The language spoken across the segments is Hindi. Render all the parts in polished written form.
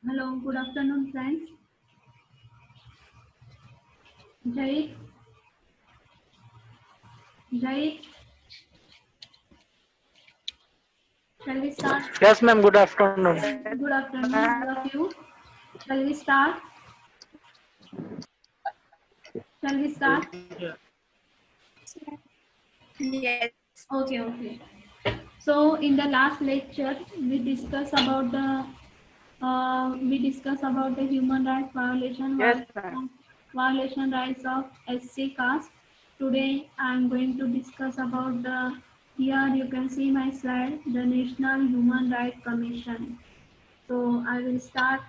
Hello, good afternoon, friends. Jai, Jai, shall we start? Yes, ma'am. Good afternoon. Good afternoon, all of you. Shall we start? Shall we start? Yes. Okay. So in the last lecture, we discussed about the human rights violation, Yes, ma'am. violation rights of SC caste. Today I am going to discuss about the, here you can see my slide, the National Human Rights Commission. So I will start.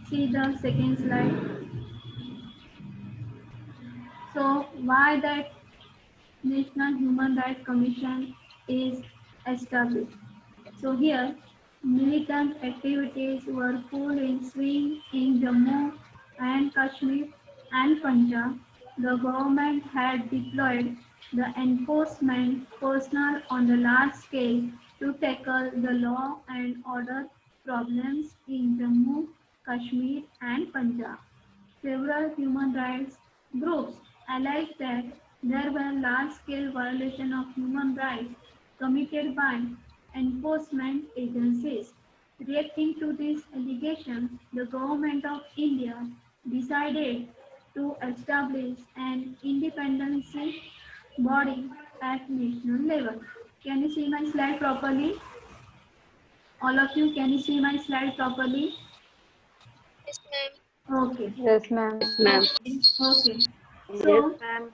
See the second slide. So why that National Human Rights Commission is established? So here, militant activities were full in swing in Jammu and Kashmir and Punjab. The government had deployed the enforcement personnel on the large scale to tackle the law and order problems in Jammu, Kashmir and Punjab. Several human rights groups alleged that there were large-scale violations of human rights committed by enforcement agencies. Reacting to these allegations, the Government of India decided to establish an independent body at national level. Can you see my slide properly? All of you, can you see my slide properly? Yes, ma'am. Okay. Yes, ma'am. Okay. Yes, So, ma'am.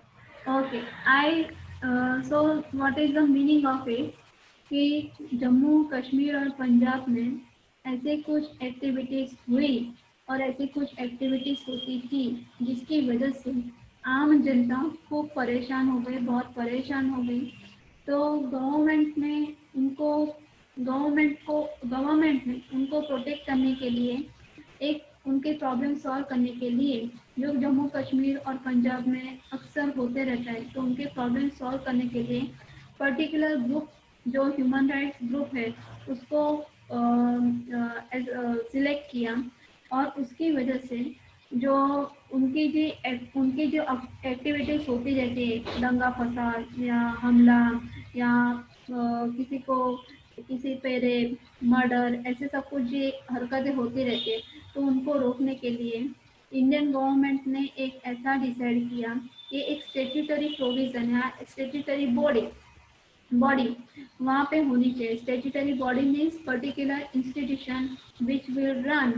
okay. So what is the meaning of it? कि जम्मू कश्मीर और पंजाब में ऐसे कुछ एक्टिविटीज हुई और ऐसी कुछ एक्टिविटीज होती थी जिसकी वजह से आम जनता खूब परेशान हो गई, बहुत परेशान हो गई। तो गवर्नमेंट ने उनको प्रोटेक्ट करने के लिए, एक उनके प्रॉब्लम सॉल्व करने के लिए, जो जम्मू कश्मीर और पंजाब में अक्सर होते रहता है, तो उनके प्रॉब्लम सॉल्व करने के लिए पर्टिकुलर ग्रुप, जो ह्यूमन राइट्स ग्रुप है, उसको सिलेक्ट किया। और उसकी वजह से जो उनकी जो एक्टिविटीज होती रहती है, दंगा फसाद या हमला या किसी पे रेप, मर्डर, ऐसे सब कुछ ये हरकतें होती रहती है, तो उनको रोकने के लिए इंडियन गवर्नमेंट ने एक ऐसा डिसाइड किया कि एक स्टेट्यूटरी प्रोविजन या स्टेट्यूटरी बॉडी वहाँ पे होनी चाहिए। Statutory body means particular institution which will run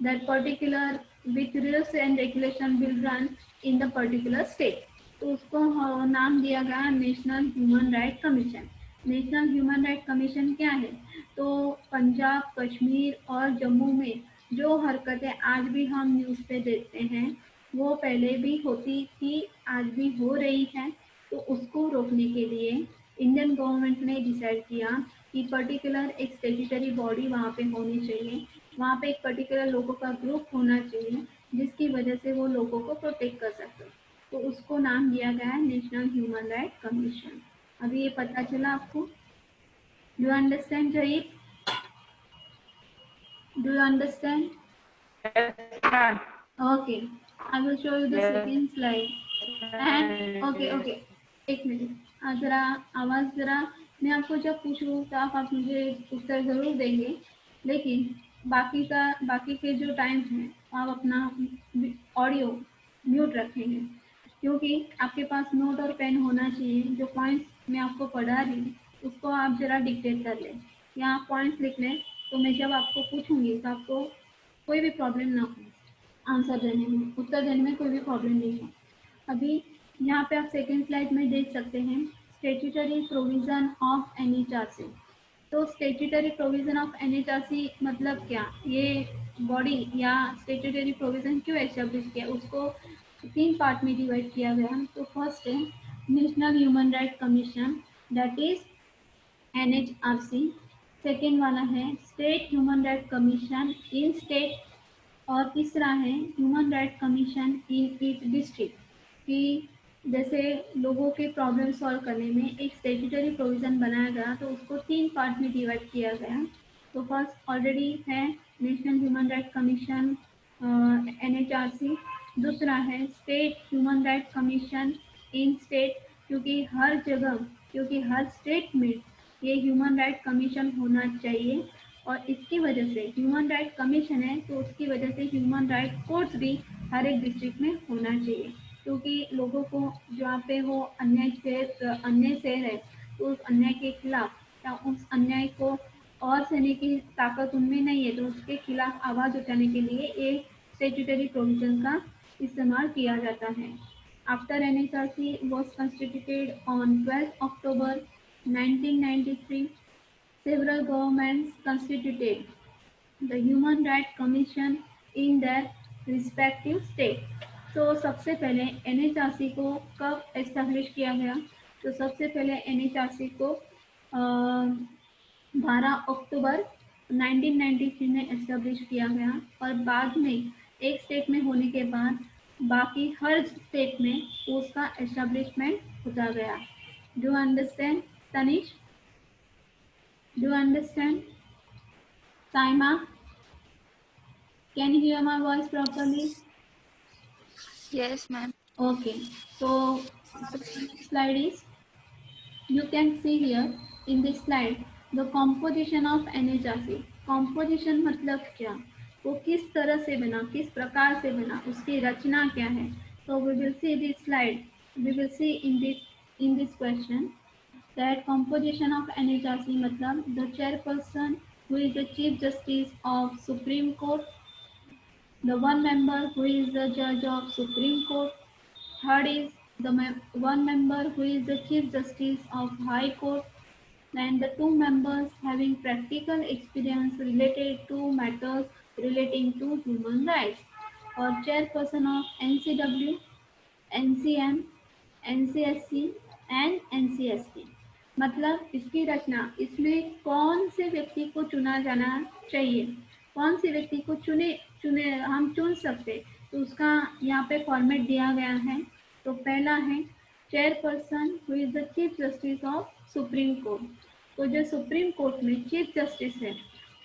that particular, which rules and regulation will run in the particular state. तो उसको नाम दिया गया national human right commission. National human right commission क्या है? तो पंजाब, कश्मीर और जम्मू में जो हरकतें आज भी हम न्यूज़ पे देखते हैं, वो पहले भी होती थी, आज भी हो रही है। तो उसको रोकने के लिए इंडियन गवर्नमेंट ने डिसाइड किया कि पर्टिकुलर एक स्टेट्यूटरी बॉडी वहाँ पे होनी चाहिए, वहाँ पे एक पर्टिकुलर लोगों का ग्रुप होना चाहिए जिसकी वजह से वो लोगों को प्रोटेक्ट कर सके। तो उसको नाम दिया गया है नेशनल ह्यूमन राइट कमीशन। अभी ये पता चला आपको? Do you understand Zaheer? Do you understand? Yes, ma'am. Okay, I will show you the Yes, second slide. And okay, एक मिनट, जरा आवाज़ जरा, मैं आपको जब पूछूँ तो आप मुझे उत्तर ज़रूर देंगे, लेकिन बाकी के जो टाइम है आप अपना ऑडियो म्यूट रखेंगे, क्योंकि आपके पास नोट और पेन होना चाहिए। जो पॉइंट्स मैं आपको पढ़ा रही हूँ उसको आप जरा डिक्टेट कर लें या आप पॉइंट्स लिख लें, तो मैं जब आपको पूछूंगी तो आपको कोई भी प्रॉब्लम ना हो आंसर देने में, उत्तर देने में कोई भी प्रॉब्लम नहीं हो। अभी यहाँ पे आप सेकेंड स्लाइड में देख सकते हैं स्टेट्यूटरी प्रोविजन ऑफ एनएचआरसी। तो स्टेट्यूटरी प्रोविजन ऑफ एनएचआरसी मतलब क्या? ये बॉडी या स्टेट्यूटरी प्रोविजन क्यों एस्टेब्लिश किया, उसको तीन पार्ट में डिवाइड किया गया। तो फर्स्ट है national human right commission, that is NHRC. Second वाला है स्टेट ह्यूमन राइट कमीशन इन स्टेट, और तीसरा है human right commission in each district. कि जैसे लोगों के प्रॉब्लम सॉल्व करने में एक स्टेट्यूटरी प्रोविज़न बनाया गया, तो उसको तीन पार्ट में डिवाइड किया गया। तो फर्स्ट ऑलरेडी है national human right commission NHRC, दूसरा है स्टेट ह्यूमन राइट कमीशन इन स्टेट, क्योंकि हर स्टेट में ये ह्यूमन राइट कमीशन होना चाहिए, और इसकी वजह से ह्यूमन राइट कमीशन है तो उसकी वजह से ह्यूमन राइट कोर्ट्स भी हर एक डिस्ट्रिक्ट में होना चाहिए, क्योंकि लोगों को जहाँ पे वो अन्याय से है तो उस अन्याय के खिलाफ या उस अन्याय को और सहने की ताकत उनमें नहीं है, तो उसके खिलाफ आवाज उठाने के लिए एक स्टेट्यूटरी प्रोविजन का इस्तेमाल किया जाता है। After NHRC was constituted on 12 October 1993, several governments constituted the Human Rights Commission in their respective state। तो सबसे पहले NHRC को कब एस्टेब्लिश किया गया? तो सबसे पहले NHRC को 12 अक्टूबर 1993 में एस्टेब्लिश किया गया, और बाद में एक स्टेट में होने के बाद बाकी हर स्टेट में उसका एस्टेब्लिशमेंट होता गया। Do understand Tanish? Do understand? Saima, can you hear my voice properly? Yes, ma'am. Okay, so slide is, you can see here in this slide the composition of NHRC। composition मतलब क्या? वो किस तरह से बना, किस प्रकार से बना, उसकी रचना क्या है? So we will see this slide, we will see in this question that composition of NHRC मतलब the chairperson who is the Chief Justice of Supreme Court, the one member who is the Judge of Supreme Court, third is the one member who is the Chief Justice of High Court, and the two members having practical experience related to matters relating to human rights, or chairperson of NCW, NCM, NCSC and NCST। मतलब इसकी रचना, इसमें कौन से व्यक्ति को चुना जाना चाहिए, कौन से व्यक्ति को चुने हम चुन सकते, तो उसका यहाँ पे फॉर्मेट दिया गया है। तो पहला है chairperson who is the chief justice of supreme court. तो जो सुप्रीम कोर्ट में चीफ जस्टिस है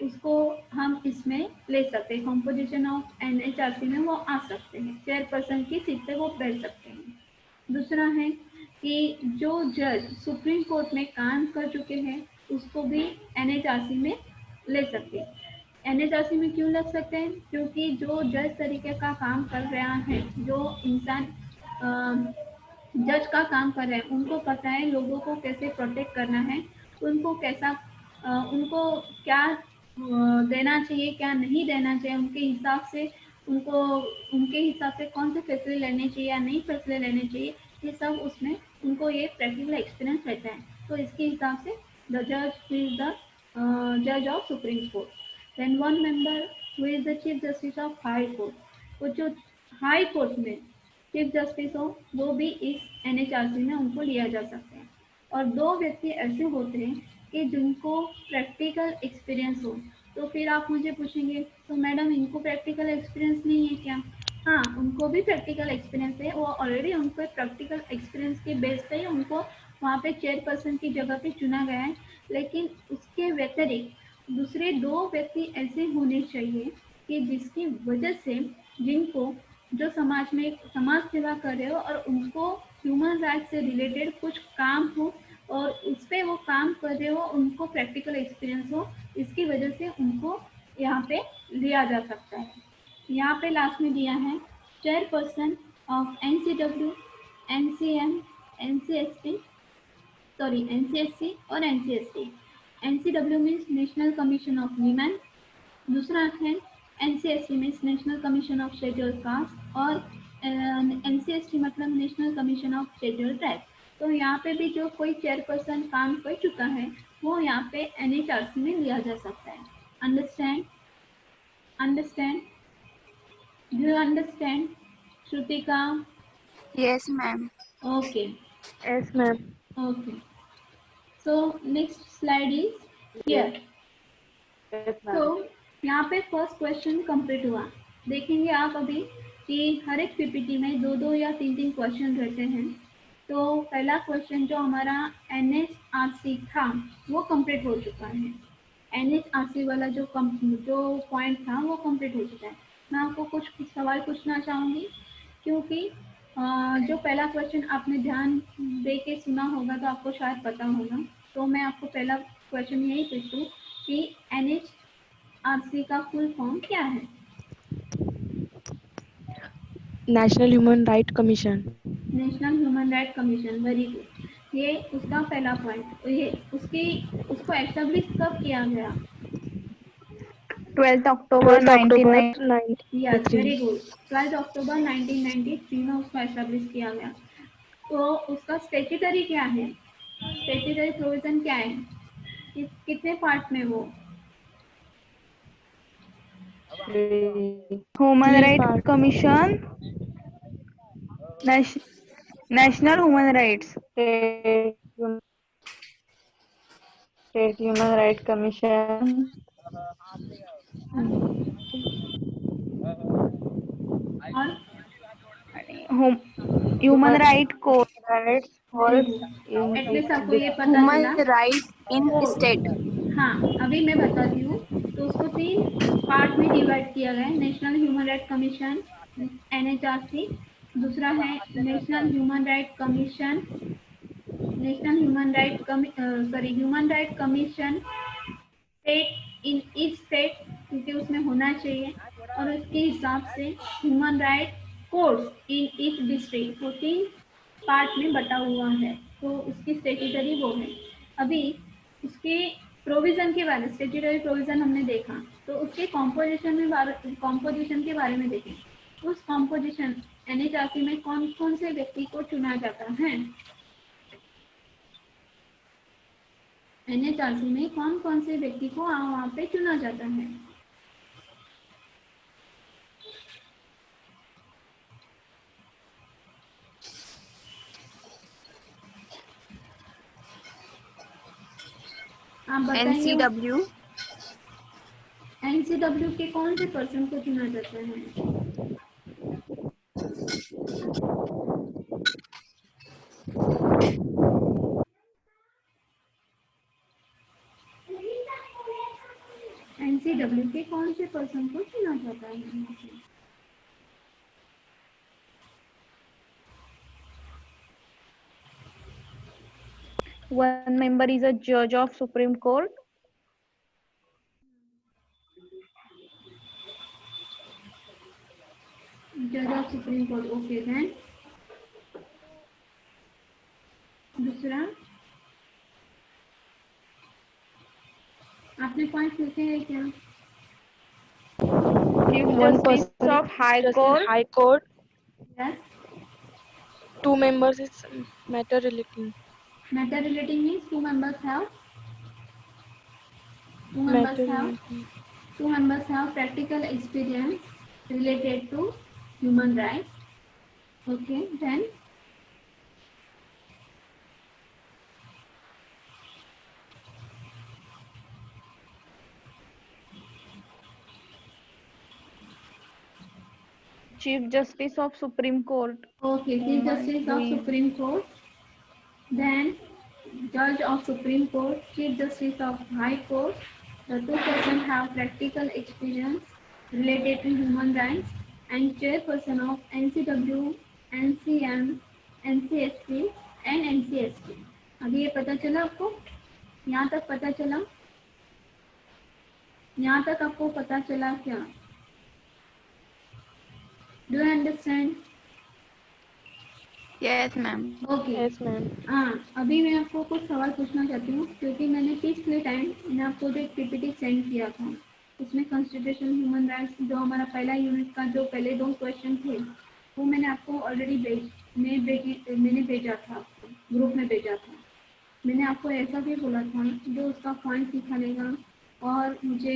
उसको हम इसमें ले सकते हैं, कॉम्पोजिशन ऑफ NHRC में वो आ सकते हैं, चेयरपर्सन की सीट पे वो बैठ सकते हैं। दूसरा है कि जो जज सुप्रीम कोर्ट में काम कर चुके हैं उसको भी NHRC में ले सकते हैं। NHRC में क्यों लग सकते हैं? क्योंकि जो जज तरीके का काम कर रहा है, जो इंसान जज का काम कर रहे हैं, उनको पता है लोगों को कैसे प्रोटेक्ट करना है, उनको कैसा उनको क्या देना चाहिए, क्या नहीं देना चाहिए, उनके हिसाब से कौन से फैसले लेने चाहिए या नहीं फैसले लेने चाहिए, ये सब उसमें उनको ये प्रैक्टिकल एक्सपीरियंस रहता है। तो इसके हिसाब से द जज हु इज द जज of supreme court, then one member who is the chief justice of high court. तो जो हाई कोर्ट में चीफ जस्टिस हो वो भी इस NHRC में उनको लिया जा सकता है। और दो व्यक्ति ऐसे होते हैं कि जिनको प्रैक्टिकल एक्सपीरियंस हो। तो फिर आप मुझे पूछेंगे तो मैडम इनको प्रैक्टिकल एक्सपीरियंस नहीं है क्या? हाँ, उनको भी प्रैक्टिकल एक्सपीरियंस है, वो ऑलरेडी उनको प्रैक्टिकल एक्सपीरियंस के बेस पे उनको वहाँ पे चेयरपर्सन की जगह पे चुना गया है, लेकिन उसके व्यतिरिक्त दूसरे दो व्यक्ति ऐसे होने चाहिए कि जिसकी वजह से जिनको जो समाज में समाज सेवा कर रहे हो और उनको ह्यूमन राइट से रिलेटेड कुछ काम हो और उस पर वो काम कर रहे हो, उनको प्रैक्टिकल एक्सपीरियंस हो, इसकी वजह से उनको यहाँ पे लिया जा सकता है। यहाँ पे लास्ट में दिया है chairperson of NCW, NCM, NCSC और NCST। NCW means national commission of women, दूसरा है NCST means national commission of scheduled caste, और NCST मतलब national commission of scheduled tribe. तो यहाँ पे भी जो कोई चेयरपर्सन काम कर चुका है वो यहाँ पे NHRC में लिया जा सकता है। Understand? Do you understand Shrutika? Yes, ma'am. Okay Yes, ma'am. Okay, so next slide is here. Yes, ma'am. तो यहाँ पे फर्स्ट क्वेश्चन कंप्लीट हुआ। देखेंगे आप अभी कि हर एक PPT में दो या तीन क्वेश्चन रहते हैं। तो पहला क्वेश्चन जो हमारा NHRC था वो कंप्लीट हो चुका है। NHRC वाला जो पॉइंट था वो कंप्लीट हो चुका है। मैं आपको कुछ सवाल पूछना चाहूँगी, क्योंकि जो पहला क्वेश्चन आपने ध्यान दे के सुना होगा तो आपको शायद पता होगा। तो मैं आपको पहला क्वेश्चन यही पूछूँ कि NHRC का फुल फॉर्म क्या है? National human right commission. National human right commission, very good. ये उसका पहला पॉइंट। ये उसको एस्टेब्लिश कब किया गया? 12th October 12 अक्टूबर 1993. यस, 1993। Very good. 12 अक्टूबर 1993 में उसको एस्टेब्लिश किया गया। तो उसका स्टेट्यूटरी क्या है? स्टेट्यूटरी प्रोविजन क्या है? कितने पार्ट में वो? Human Three Rights part. Commission, National Human Rights, State Human Rights Commission, और Human Rights Code, Rights very for good, in at least each आपको ये district. पता Human चला। Rights in code, State. हाँ, अभी मैं बताती हूँ। तो उसको 3 पार्ट में डिवाइड किया गया है। National human right commission, NHRC। दूसरा है national human right commission, human right commission state in each state, क्योंकि उसमें होना चाहिए। और उसके हिसाब से human right course in each district, तो 3 पार्ट में बटा हुआ है। तो उसकी स्टेट्यूटरी वो है। अभी उसके प्रोविजन के बारे में, स्टेट्यूटरी प्रोविजन हमने देखा, तो उसके कॉम्पोजिशन के बारे में देखें। उस कॉम्पोजिशन NHRC में कौन कौन से व्यक्ति को चुना जाता है? NHRC में कौन कौन से व्यक्ति को वहाँ पे चुना जाता है? आप बताइए। NCW, NCW के कौन से पर्सन को चुना जाता है? NCW के कौन से पर्सन को चुना जाता है? one member is a judge of Supreme Court. जज of supreme court, okay. Then दूसरा, आपने पॉइंट लिखे हैं क्या? Chief One Justice person of is High just in Court, High Court. यस। 2 members is matter relating. Matter relating means two members have Matter relating. practical experience related to human rights. Okay, then Chief Justice of Supreme Court, okay, Chief Justice of Supreme Court, then Judge of Supreme Court, Chief Justice of High Court. The 2 persons have practical experience related to human rights, and chairperson of NCW, NCM, NCSP and NCSP. अभी ये पता चला आपको? यहाँ तक पता चला? यहाँ तक आपको पता चला क्या? Do you understand? yes ma'am. Okay. Yes, ma'am. हाँ, अभी मैं आपको कुछ सवाल पूछना चाहती हूँ, क्योंकि मैंने पिछले टाइम मैंने आपको जो एक PPT सेंड किया था, उसमें कॉन्स्टिट्यूशन ह्यूमन राइट्स जो हमारा पहला यूनिट का जो पहले 2 क्वेश्चन थे, वो मैंने आपको ऑलरेडी मैंने भेजा था, आपको ग्रुप में भेजा था। मैंने आपको ऐसा भी बोला था, जो उसका पॉइंट निकालेगा और मुझे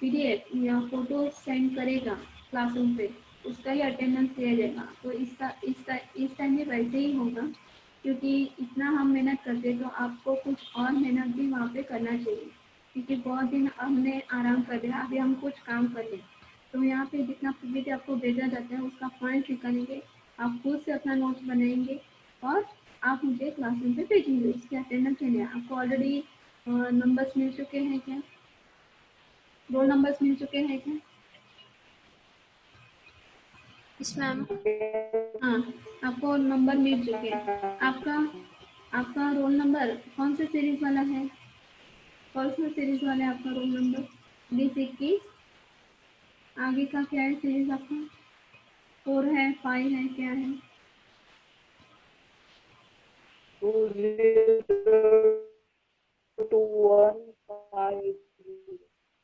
PDF या फोटो सेंड करेगा क्लासरूम पे, उसका ही अटेंडेंस दिया जाएगा। तो इस टाइम में वैसे ही होगा, क्योंकि इतना हम मेहनत करते तो आपको कुछ और मेहनत भी वहाँ पे करना चाहिए, क्योंकि बहुत दिन हमने आराम कर लिया, अभी हम कुछ काम कर लें। तो यहाँ पे जितना PPT आपको भेजा जाता है उसका पॉइंट निकालेंगे, आप खुद से अपना नोट्स बनाएंगे और आप मुझे क्लासरूम पे भेजेंगे उसके अटेंडेंस के लिए। आपको ऑलरेडी नंबर्स मिल चुके हैं क्या? रोल नंबर्स मिल चुके हैं क्या? Yes ma'am. हाँ, आपको नंबर मिल चुके हैं। आपका रोल नंबर कौन से सीरीज वाला है? कौन सा सीरीज वाला है आपका रोल नंबर? 2021। आगे का क्या है सीरीज आपका? 4 है, 5 है, क्या है? 202153।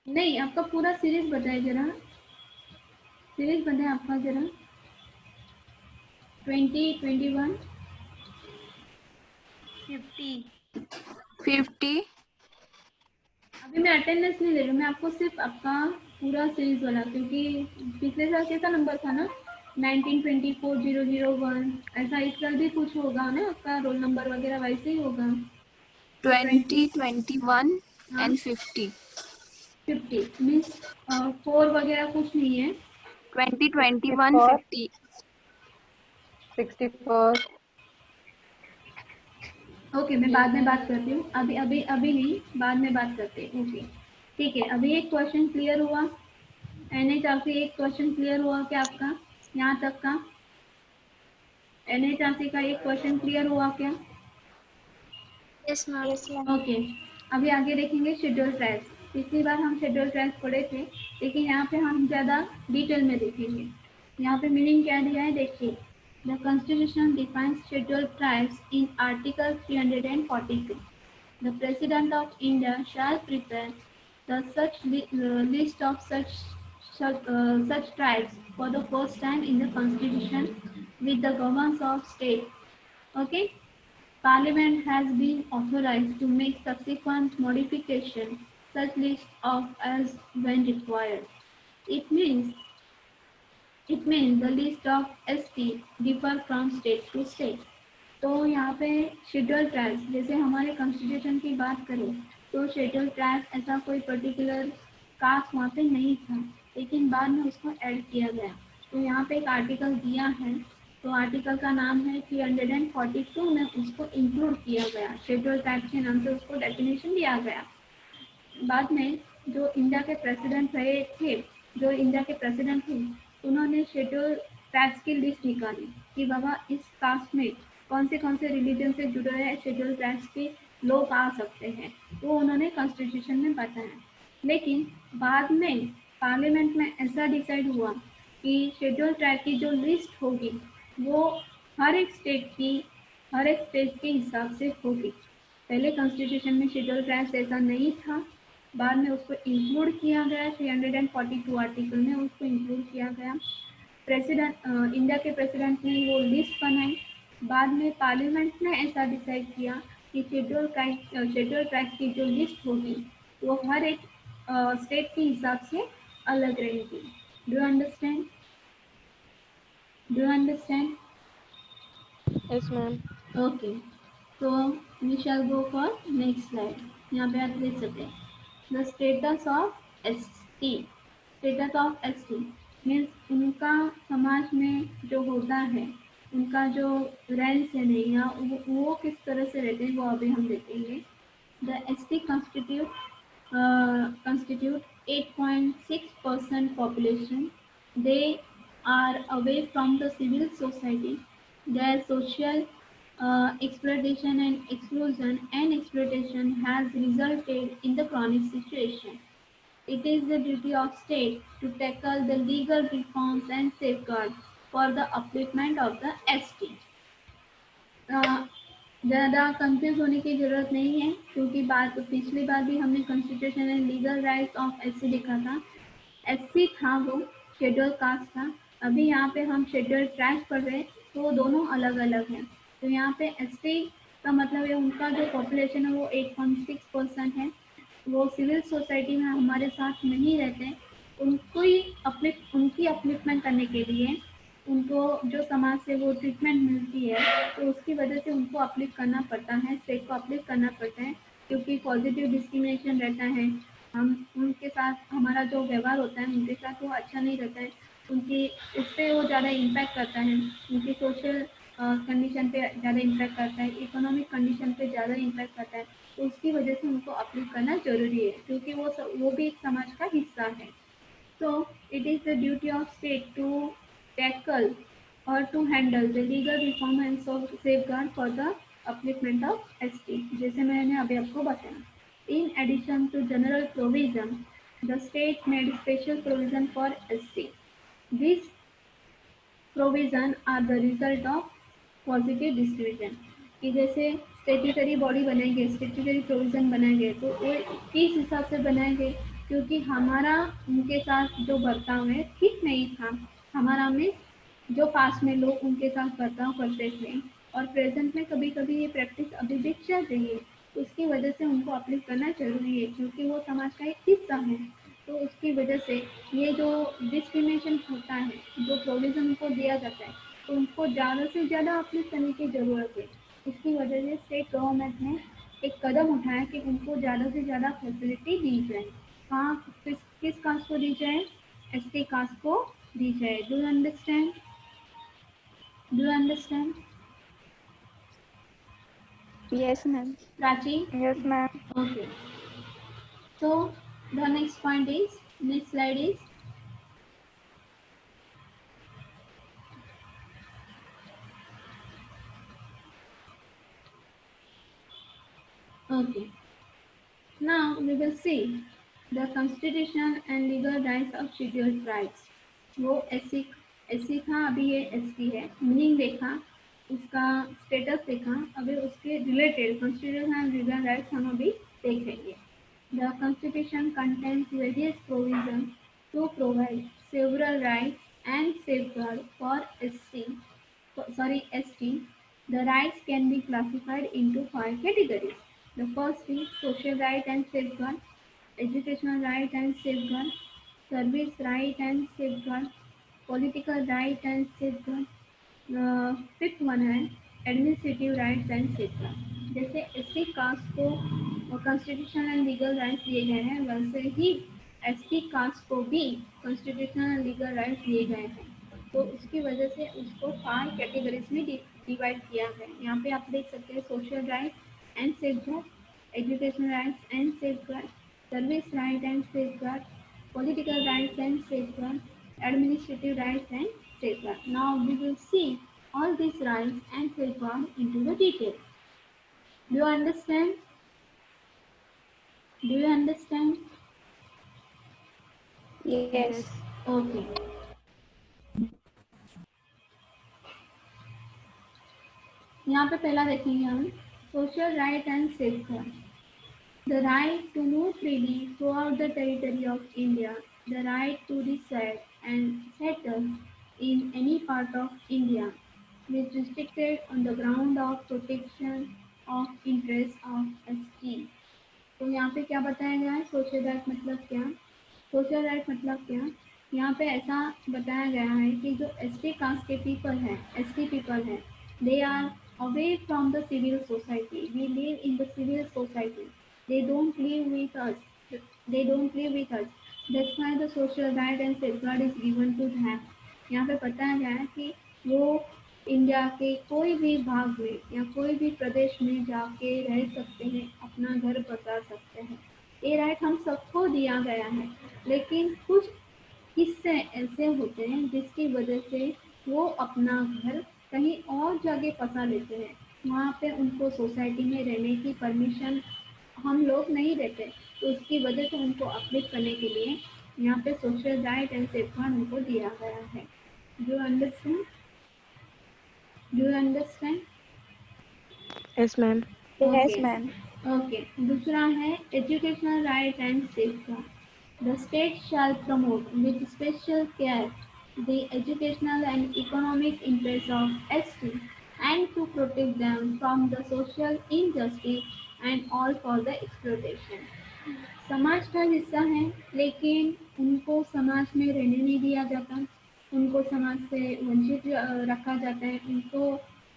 नहीं, आपका पूरा सीरीज बताइए जरा, सीरीज बताए आपका जरा। 20, 21, 50। 50। अभी मैं अटेंडेंस नहीं ले रही हूँ, मैं आपको सिर्फ आपका पूरा सीरीज वाला, क्योंकि पिछले साल कैसा नंबर था ना, 1924 001, ऐसा इस साल भी कुछ होगा ना आपका रोल नंबर वगैरह वैसे ही होगा। 20, 21 हाँ, एंड 50। 50 मीन्स 4 वगैरह कुछ नहीं है। 20, 21, 50। 61st। ओके, मैं बाद में बात करती हूँ, अभी नहीं, बाद में बात करते हैं। ओके, ठीक है। अभी एक क्वेश्चन क्लियर हुआ, NHRC एक क्वेश्चन क्लियर हुआ क्या आपका? यहाँ तक का NHRC का एक क्वेश्चन क्लियर हुआ क्या? Yes ma'am. ओके, अभी आगे देखेंगे शेड्यूल ट्राइब्स। पिछली बार हम शेड्यूल ट्राइब्स पढ़े थे, लेकिन यहाँ पे हम ज़्यादा डिटेल में देखेंगे। यहाँ पे मीनिंग क्या दिया है देखिए। The constitution defines schedule tribes in article 342। The President of India shall prepare the list of such tribes for the first time in the Constitution with the governments of state. Okay, Parliament has been authorized to make subsequent modification such list of as when required. It means it means the list of ST differ from state to state. तो यहाँ पे शेड्यूल ट्राइब्स, जैसे हमारे कॉन्स्टिट्यूशन की बात करें तो शेड्यूल ट्राइब्स ऐसा कोई पर्टिकुलर कास्ट वहाँ पे नहीं था, लेकिन बाद में उसको ऐड किया गया। तो यहाँ पे एक आर्टिकल दिया है, तो आर्टिकल का नाम है 342 में उसको इंक्लूड किया गया, शेड्यूल ट्राइब्स के नाम से उसको डेफिनेशन दिया गया। बाद में जो इंडिया के प्रेसिडेंट रहे थे, जो इंडिया के प्रेसिडेंट थे, उन्होंने शेड्यूल ट्राइब्स की लिस्ट निकाली कि बाबा इस कास्ट में कौन से रिलीजन से जुड़े हुए शेड्यूल ट्राइब्स के लोग आ सकते हैं, वो उन्होंने कॉन्स्टिट्यूशन में बताया। लेकिन बाद में पार्लियामेंट में ऐसा डिसाइड हुआ कि शेड्यूल ट्राइब की जो लिस्ट होगी वो हर एक स्टेट के हिसाब से होगी। पहले कॉन्स्टिट्यूशन में शेड्यूल ट्राइब्स ऐसा नहीं था, बाद में उसको इंक्लूड किया गया, 342 आर्टिकल में उसको इंक्लूड किया गया। इंडिया के प्रेसिडेंट ने वो लिस्ट बनाई। बाद में पार्लियामेंट ने ऐसा डिसाइड किया कि शेड्यूल ट्राइब की जो लिस्ट होगी वो हर एक स्टेट के हिसाब से अलग रहेगी। Do understand? Yes, ma'am. Okay, तो we shall go for next slide. यहाँ पे आप देख सकते हैं the status of ST। Status of ST means उनका समाज में जो होता है, उनका जो रहन सहन है या वो किस तरह से रहते हैं, वो अभी हम देखेंगे। The ST constitute 8.6% population. They are away from the civil society. Their social exploitation and exploitation has resulted in the chronic situation. It is the duty of state to tackle the legal reforms and safeguards for the upliftment of the ST. ज़्यादा कंफ्यूज होने की ज़रूरत नहीं है, क्योंकि पिछली बार भी हमने constitution and legal rights of SC लिखा था। SC था वो शेड्यूल कास्ट था। अभी यहाँ पे हम शेड्यूल ट्राइब्स पढ़ रहे हैं, तो वो दोनों अलग अलग हैं। तो यहाँ पे SC का मतलब है उनका जो पॉपुलेशन है वो 8.6% है। वो सिविल सोसाइटी में हमारे साथ नहीं रहते, उनकी अपलिफ्टमेंट करने के लिए उनको जो समाज से वो ट्रीटमेंट मिलती है, तो उसकी वजह से उनको अपलिफ्ट करना पड़ता है, स्टेट को अपलिफ्ट करना पड़ता है, क्योंकि पॉजिटिव डिस्क्रिमिनेशन रहता है। हम उनके साथ हमारा जो व्यवहार होता है उनके साथ वो अच्छा नहीं रहता है, उनकी उससे वो ज़्यादा इम्पैक्ट करता है, उनकी सोशल कंडीशन पे ज़्यादा इम्पैक्ट करता है, इकोनॉमिक कंडीशन पे ज़्यादा इम्पैक्ट करता है। उसकी वजह से उनको अपील करना जरूरी है, क्योंकि वो भी एक समाज का हिस्सा है। So it is the duty of state to tackle or to handle the legal reform and safeguard for the upliftment of ST. जैसे मैंने अभी आपको बताया. In addition to general provision, the state made special provision for ST. These provision are the result of positive distribution. कि जैसे स्टेटरी बॉडी बनाएंगे, स्टेटरी प्रोविजन बनाएंगे, तो वो किस हिसाब से बनाएंगे, क्योंकि हमारा उनके साथ जो बर्ताव है ठीक नहीं था, हमारा में जो पास में लोग उनके साथ बर्ताव करते थे और प्रेजेंट में कभी कभी ये प्रैक्टिस अभी भी चल रही है, उसकी वजह से उनको अपलिफ्ट करना जरूरी है, क्योंकि वो समाज का एक हिस्सा है। तो उसकी वजह से ये जो डिस्क्रिमिनेशन होता है, जो प्रोविजन उनको दिया जाता है, तो उनको ज़्यादा से ज़्यादा अपलिफ्ट करने की ज़रूरत है। इसकी वजह से स्टेट गवर्नमेंट ने एक कदम उठाया कि उनको ज़्यादा से ज़्यादा फैसिलिटी दी जाए। कहाँ किस कास्ट को दी जाए? एसटी कास्ट को दी जाए। Do you understand? Do you understand? Yes, ma'am. Prachi? Yes, ma'am. Okay. So the next point is, next slide is, okay. Now we will see the constitution and legal rights of scheduled tribes. वो एससी था, अभी ये एसटी है। मीनिंग देखा, उसका स्टेटस देखा, अभी उसके related constitution and legal rights हम अभी देखेंगे। The constitution contains various provisions to provide several rights and safeguards for ST. The rights can be classified into 5 categories. The first is social right and safeguard, educational right and safeguard, service right and safeguard, political right and safeguard. Fifth one है एडमिनिस्ट्रेटिव राइट्स एंड सेफगार्ड। जैसे एससी कास्ट को कॉन्स्टिट्यूशनल एंड लीगल राइट्स दिए गए हैं, वैसे ही एसटी कास्ट को भी कॉन्स्टिट्यूशनल एंड लीगल राइट्स दिए गए हैं। तो उसकी वजह से उसको 5 कैटेगरीज में डिवाइड किया है। यहाँ पे आप देख सकते हैं social right and safeguard, educational rights and safeguard, service right and safeguard, political rights and safeguard, administrative rights and safeguard. Now we will see all these rights and safeguard into the detail. Do you understand? Do you understand? Yes. Okay. यहाँ पे पहला देखेंगे हम social right and safeguard. The right to move freely throughout the territory of India, the right to reside and settle in any part of India, is restricted on the ground of protection of interests of ST. तो यहाँ पे क्या बताया गया है? सोशल राइट मतलब क्या? सोशल राइट मतलब क्या? यहाँ पे ऐसा बताया गया है कि जो एसटी कास्ट के पीपल हैं, एसटी पीपल हैं, they are away from the civil society. We live in the civil society. They don't live with us. They don't live with us. That's why the social right and safeguard is given to them. यहाँ पे बताया गया है कि वो इंडिया के कोई भी भाग में या कोई भी प्रदेश में जाके रह सकते हैं, अपना घर बसा सकते हैं। ये राइट हम सबको दिया गया है, लेकिन कुछ किस्से ऐसे होते हैं जिसकी वजह से वो अपना घर कहीं और जगह बसा लेते हैं। वहाँ पे उनको सोसाइटी में रहने की परमिशन हम लोग नहीं देते, तो उसकी वजह से उनको अपलिफ्ट करने के लिए यहाँ पे सोशल राइट एंड सेफगार्ड उनको दिया गया है। Do you understand? Do you understand? Yes, ma'am. Yes, ma'am. Okay. दूसरा है educational right and safeguard. The state shall promote with special care the educational and economic interest of ST and to protect them from the social injustice and all for the exploitation. समाज का हिस्सा है, लेकिन उनको समाज में रहने नहीं दिया जाता, उनको समाज से वंचित रखा जाता है, उनको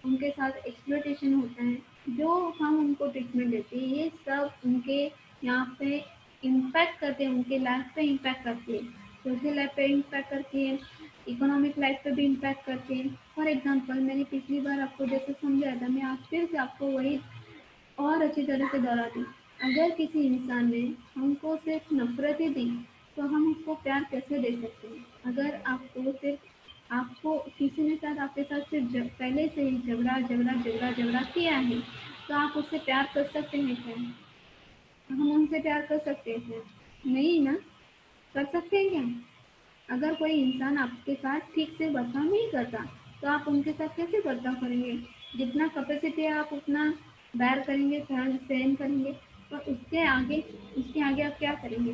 उनके साथ एक्सप्लॉयटेशन होता है। जो हम उनको ट्रीटमेंट देते हैं, ये सब उनके यहाँ पे इम्पैक्ट करते हैं, उनके लाइफ पे इम्पैक्ट करती है, सोशल लाइफ पे इम्पैक्ट करती है, इकोनॉमिक लाइफ पे भी इम्पैक्ट करती है। फॉर एग्जांपल मैंने पिछली बार आपको जैसे समझाया था, मैं आज फिर से आपको वही और अच्छी तरह से दोहराती हूँ, अगर किसी इंसान ने हमको सिर्फ नफरत ही दी तो हम उसको प्यार कैसे दे सकते हैं? अगर आपको किसी ने साथ आपके साथ सिर्फ पहले से ही झगड़ा किया है तो आप उससे प्यार कर सकते हैं क्या? हम उनसे प्यार कर सकते हैं? नहीं ना। कर सकते हैं क्या? अगर कोई इंसान आपके साथ ठीक से बर्ताव नहीं करता तो आप उनके साथ कैसे बर्ताव करेंगे? जितना कैपेसिटी है आप उतना बैर करेंगे, सहन करेंगे, तो उसके आगे आप क्या करेंगे?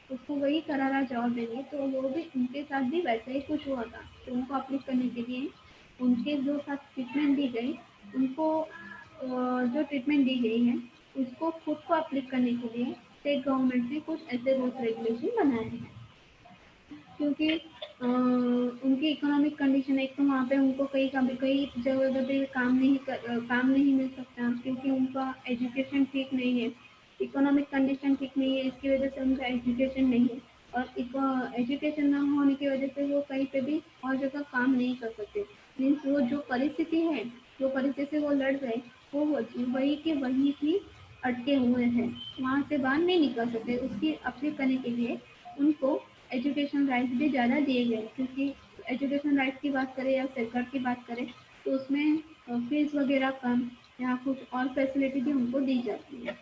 उसको वही करारा जवाब देंगे। तो वो भी उनके साथ भी वैसा ही कुछ हुआ था, तो उनको अपलिफ्ट करने के लिए उनके जो साथ ट्रीटमेंट दी गई, उनको जो ट्रीटमेंट दी गई है उसको खुद को अपलिफ्ट करने के लिए स्टेट गवर्नमेंट ने कुछ ऐसे रूल्स रेगुलेशन बनाए हैं। क्योंकि उनकी इकोनॉमिक कंडीशन, एक तो वहाँ पे उनको कई जगह पे काम नहीं मिल सकता क्योंकि उनका एजुकेशन ठीक नहीं है, इकोनॉमिक कंडीशन ठीक नहीं है, इसकी वजह से उनका एजुकेशन नहीं है, और एजुकेशन ना होने की वजह से वो कहीं पे भी और जगह काम नहीं कर सकते। मीन्स वो जो परिस्थिति है, जो परिस्थिति से वो लड़ रहे, वो वही के वही ही अटके हुए हैं, वहाँ से बाहर नहीं निकल सकते। उसकी अपील करने के लिए उनको एजुकेशन राइट्स भी ज़्यादा दिए गए, क्योंकि एजुकेशन राइट्स की बात करें या सरकार की बात करें तो उसमें फीस वगैरह कम या कुछ और फैसिलिटी भी उनको दी जाती है।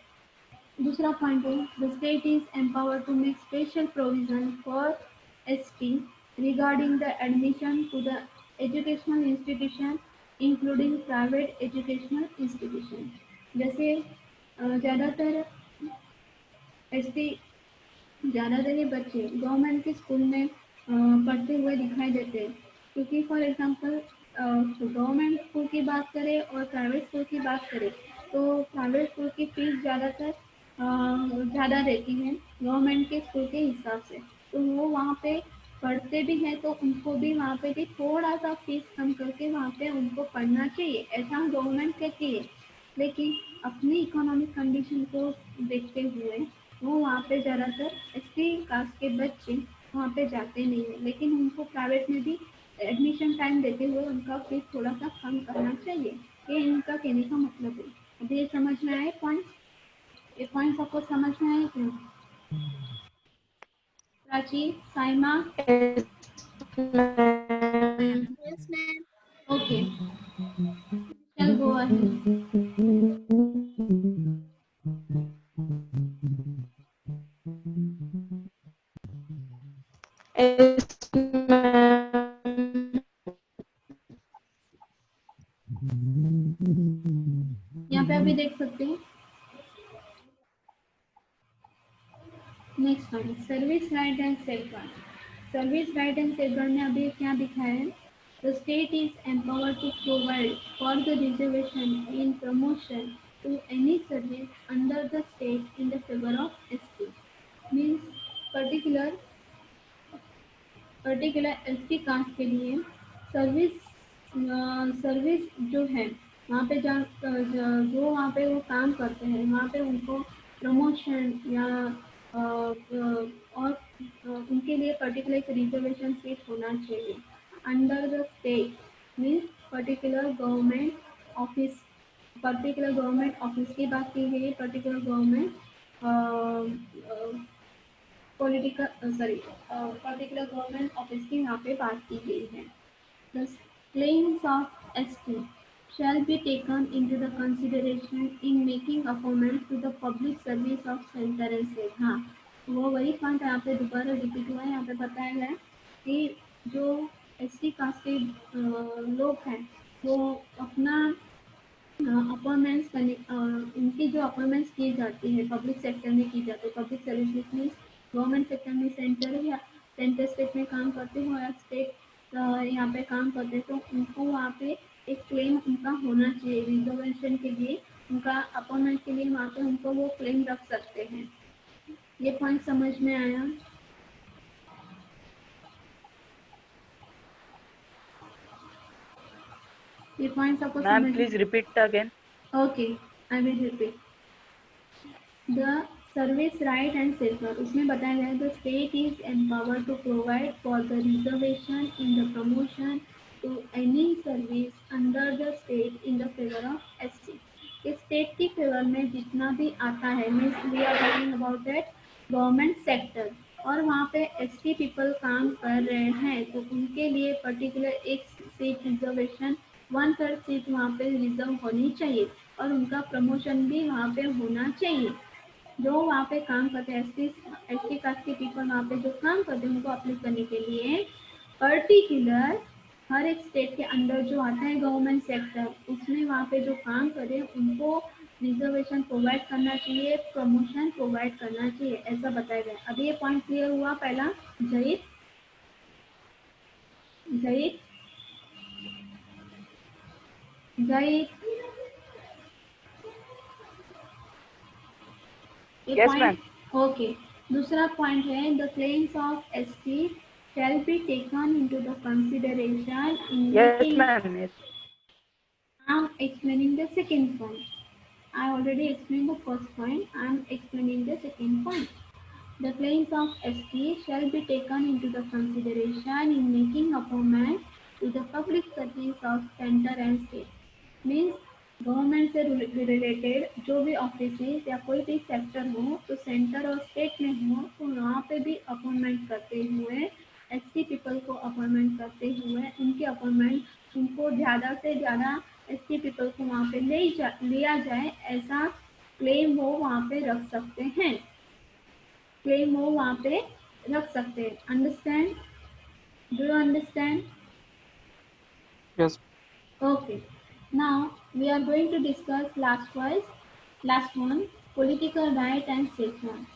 दूसरा पॉइंट है, the state is empower to make special provision for ST regarding the admission to the educational institution including private educational institution. जैसे ज़्यादातर एसटी ज़्यादातर ये बच्चे गवर्नमेंट के स्कूल में पढ़ते हुए दिखाई देते हैं, क्योंकि फॉर एग्जांपल गवर्नमेंट स्कूल की बात करें और प्राइवेट स्कूल की बात करें तो प्राइवेट स्कूल की फीस ज़्यादातर ज़्यादा रहती है गवर्नमेंट के स्कूल के हिसाब से, तो वो वहाँ पे पढ़ते भी हैं तो उनको भी वहाँ पे भी थोड़ा सा फीस कम करके वहाँ पे उनको पढ़ना चाहिए, ऐसा गवर्नमेंट कहती है। लेकिन अपनी इकोनॉमिक कंडीशन को देखते हुए वो वहाँ पे ज़्यादातर एसटी कास्ट के बच्चे वहाँ पे जाते नहीं हैं, लेकिन उनको प्राइवेट में भी एडमिशन टाइम देते हुए उनका फीस थोड़ा सा कम करना चाहिए। ये इनका कहने का मतलब है। अभी ये समझ में आए पॉइंट? ये पॉइंट सबको समझ में आए क्या? Prachi, Saima, Yes, ma'am. Yes, ma'am. Okay, चल गो अहेड। Yes, ma'am. यहाँ पे अभी देख सकते हैं next point, service right and safeguard. Service right and safeguard में अभी क्या दिखाया है? The state is empowered to provide for the reservation in promotion to any service under the state in the favour of ST. Means particular particular ST caste के लिए सर्विस सर्विस जो है वहाँ पे जो वहाँ पे वो काम करते हैं वहाँ पे उनको प्रमोशन या और उनके लिए पर्टिकुलर एक रिजर्वेशन सीट होना चाहिए under the state. Means particular government office की बात की गई है, particular government particular government office की यहाँ पे बात की गई है। The claims of ST shall be taken into the consideration in making appointments to the public service of center and state। हाँ, वो वही पॉइंट यहाँ पे दोबारा रिपीट हुआ है, यहाँ पे बताया गया है कि जो एसटी कास्ट के लोग हैं वो अपना अपॉइंटमेंट्स करने उनकी जो अपॉइंटमेंट्स की जाती है पब्लिक सेक्टर में की जाती है, पब्लिक सर्विस में गवर्नमेंट सेक्टर में सेंटर स्टेट में काम करते हो या स्टेट यहाँ पे काम करते तो उनको वहाँ पे एक क्लेम उनका होना चाहिए रिजर्वेशन के लिए, उनका अपॉइंटमेंट के लिए वहाँ पे उनको वो क्लेम रख सकते हैं। ये पॉइंट समझ में आया? ये पॉइंट सबको Ma'am, समझ? please repeat again. Okay, I will repeat. The service right and safeguard उसमें बताया गया है the state is empowered to provide for the reservation in the promotion to any service under the state in the favour of ST. State की फेवर में जितना भी आता है, means we are talking about that government sector, और वहाँ पे एसटी पीपल काम कर रहे हैं, तो उनके लिए पर्टिकुलर एक सीट रिजर्वेशन 1/3 सीट वहाँ पे रिजर्व होनी चाहिए, और उनका प्रमोशन भी वहाँ पे होना चाहिए। जो वहाँ पे काम करते हैं एसटी कास्ट के पीपल वहाँ पे जो काम करते हैं, उनको अप्लाई करने के लिए पर्टिकुलर हर एक स्टेट के अंदर जो आता है गवर्नमेंट सेक्टर, उसमें वहाँ पे जो काम करे उनको रिजर्वेशन प्रोवाइड करना चाहिए, प्रमोशन प्रोवाइड करना चाहिए, ऐसा बताया गया। अभी ये पॉइंट क्लियर हुआ पहला? जयित जयित जयित ये Yes, पॉइंट ma'am. ओके। दूसरा पॉइंट है the claims of ST shall be taken into the consideration in Yes, making. ma'am. Yes. I'm explaining the second point. I already explained the first point. I'm explaining the second point. The claims of ST shall be taken into the consideration in making appointment to the public service of center and state. Means government से रिलेटेड जो भी ऑफिस या कोई भी सेक्टर हो, तो सेंटर और स्टेट में हो, तो वहाँ पे भी अपॉइंटमेंट करते हुए एसटी पीपल को अपॉइंटमेंट करते हुए उनके अपॉइंटमेंट उनको ज़्यादा से ज़्यादा एसटी पीपल को वहाँ पे लिया जाए, ऐसा क्लेम वो वहाँ पे रख सकते हैं, क्लेम वो वहाँ पे रख सकते हैं। Understand? Do you understand? Yes. Okay. Now we are going to discuss last one, political right and section.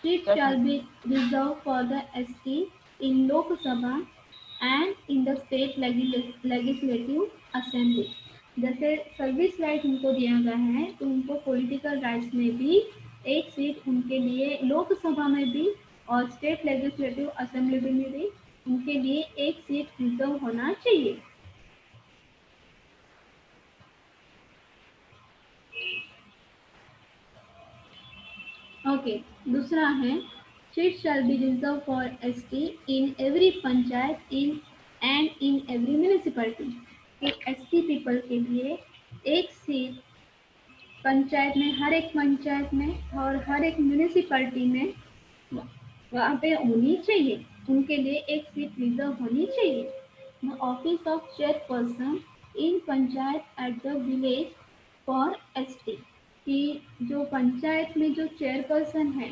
Seats Yes, shall ma'am. be reserved for the ST in Lok Sabha and in the state legislative assembly. जैसे सर्विस राइट उनको दिया गया है, तो उनको पॉलिटिकल राइट्स में भी एक सीट उनके लिए लोकसभा में भी और स्टेट लेजिस्लेटिव असेंबली में भी उनके लिए एक सीट रिजर्व होना चाहिए। ओके। दूसरा है seat shall be reserve for ST in every panchayat in every municipality, कि एसटी पीपल के लिए एक सीट पंचायत में, हर एक पंचायत में और हर एक म्यूनिसिपैलिटी में वहाँ पे होनी चाहिए, उनके लिए एक सीट रिजर्व होनी चाहिए। The office of chairperson in panchayat at the village for ST, कि जो पंचायत में जो चेयरपर्सन है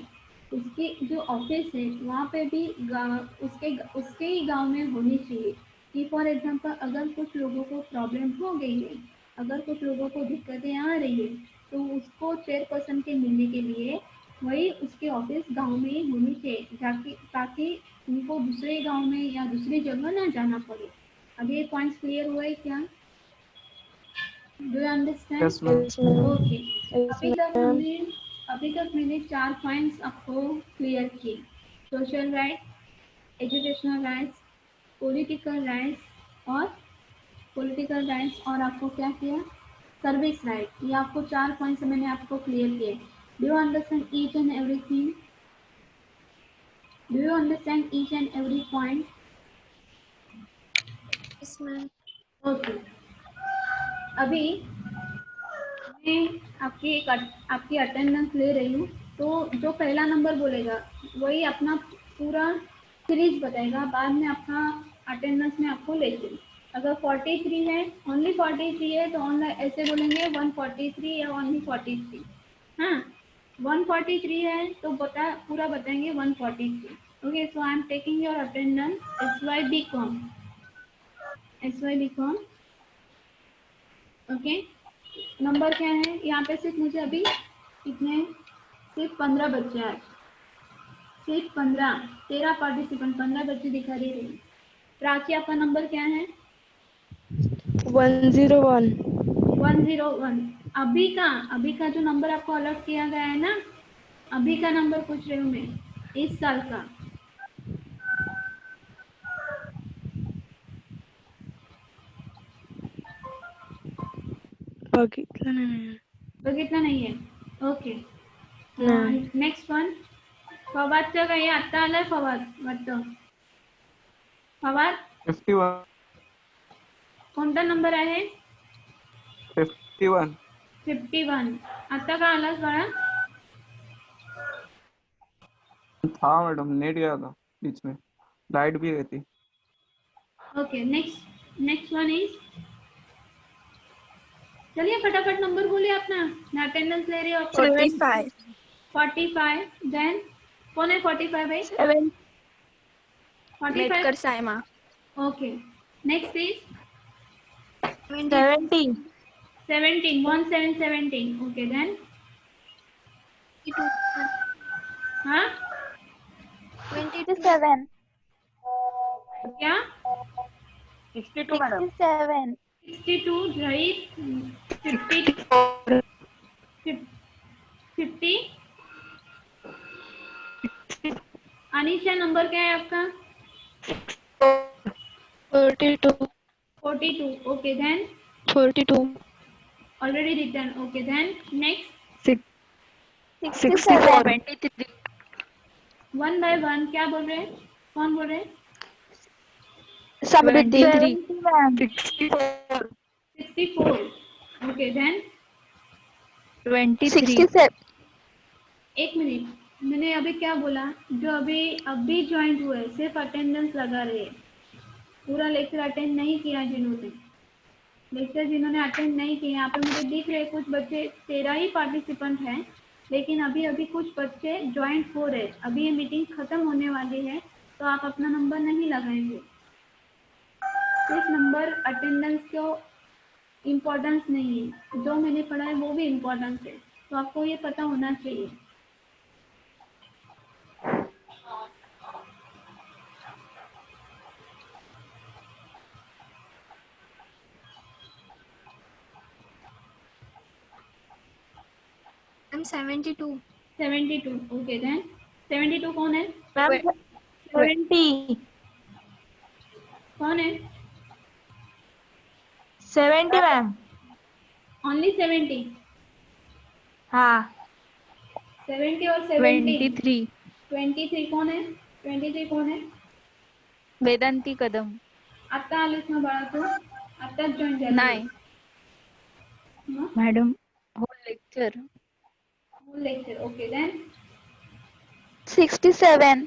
उसकी जो ऑफिस है वहाँ पे भी उसके ही गांव में होनी चाहिए। कि फॉर एग्जांपल अगर कुछ लोगों को प्रॉब्लम हो गई है, अगर कुछ लोगों को दिक्कतें आ रही है, तो उसको चेयरपर्सन के मिलने के लिए वही उसकी ऑफिस गांव में ही होनी चाहिए, ताकि उनको दूसरे गांव में या दूसरी जगह ना जाना पड़े। अभी ये पॉइंट्स क्लियर हुए क्या? Do you understand? Yes, ma'am. Yes, ma'am. Okay. Yes, ma'am. अभी तक मैंने 4 पॉइंट्स आपको क्लियर किए। Social right, educational rights, political rights और आपको क्या किया? Service right. ये आपको 4 पॉइंट्स मैंने आपको क्लियर किए। Do you understand each and everything? Do you understand each and every point? Yes, ma'am. Okay. अभी मैं आपकी अटेंडेंस ले रही हूँ, तो जो पहला नंबर बोलेगा वही अपना पूरा सीरीज बताएगा, बाद में आपका अटेंडेंस में आपको लेके। अगर 43 है, ओनली 43 है, तो ऑनलाइन ऐसे बोलेंगे 143 या ओनली 43। हाँ, 143 है तो पूरा बताएंगे 143। Okay, so I am taking your attendance SY BCom। Okay, number क्या है यहाँ पे? सिर्फ मुझे अभी कितने, सिर्फ 15 बच्चे आज, सिर्फ 13 पार्टिसिपेंट, 15 बच्चे दिखा दे रहे हैं। प्राची, आपका नंबर क्या है? 101. 101। अभी का जो नंबर आपको अलर्ट किया गया है ना, अभी का नंबर पूछ रही हूँ मैं, इस साल का। बघितलं नाही. तो कितना नहीं है? ओके। नाही. नेक्स्ट वन, फवादचं काही आता आलंय, फवाद वाटतं। फवाद 51. कोणता नंबर आहे? 51. 51. आता का आलास बाळा? था मैडम, नेट गया था बीच में, लाइट भी गई थी। ओके, नेक्स्ट वन इज, चलिए फटाफट नंबर बोलिए अपना, मैं अटेंडेंस ले रही हूँ आपको। 45. 45. देन कौन है 45 भाई? 45. Metkar Saima. Okay, next is 70. 17. 17. Okay, then 22. हाँ 27. क्या? 62 मैडम. 67. 62. राइट. 50. 50. अनीशा नंबर क्या है आपका? 42. 42. Okay, then 42. Already return. Okay, then next 64. 23. One by one क्या बोल रहे हैं? कौन बोल रहे हैं? समृद्धि. 64. Okay, then 23. एक मिनट, मैंने अभी क्या बोला? जो अभी ज्वाइन हुए सिर्फ अटेंडेंस लगा रहे हैं, पूरा लेक्चर अटेंड नहीं किया जिन्होंने अटेंड नहीं किया, यहाँ पे मुझे दिख रहे कुछ बच्चे, 13 ही पार्टिसिपेंट हैं, लेकिन अभी कुछ बच्चे ज्वाइन हो रहे। अभी ये मीटिंग खत्म होने वाली है, तो आप अपना नंबर नहीं लगाएंगे। सिर्फ नंबर अटेंडेंस को इम्पोर्टेंस नहीं है, जो मैंने पढ़ा है वो भी इम्पोर्टेंस है, तो आपको ये पता होना चाहिए। I'm 72. 72. ओके, देन 72 कौन है? मैम 70. कौन है? 70 मैम. ओनली 70. हाँ. 70 और 17. 23. 23 कौन है? 23 कौन है? वेदांती कदम. आता आलीस ना बाळा तू? आताच जॉईन झाली? नाही madam, whole lecture. Full lecture. Okay, then 67.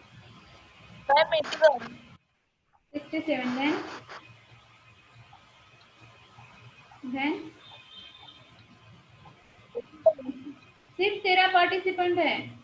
67. Then सिर्फ 13 पार्टिसिपेंट है।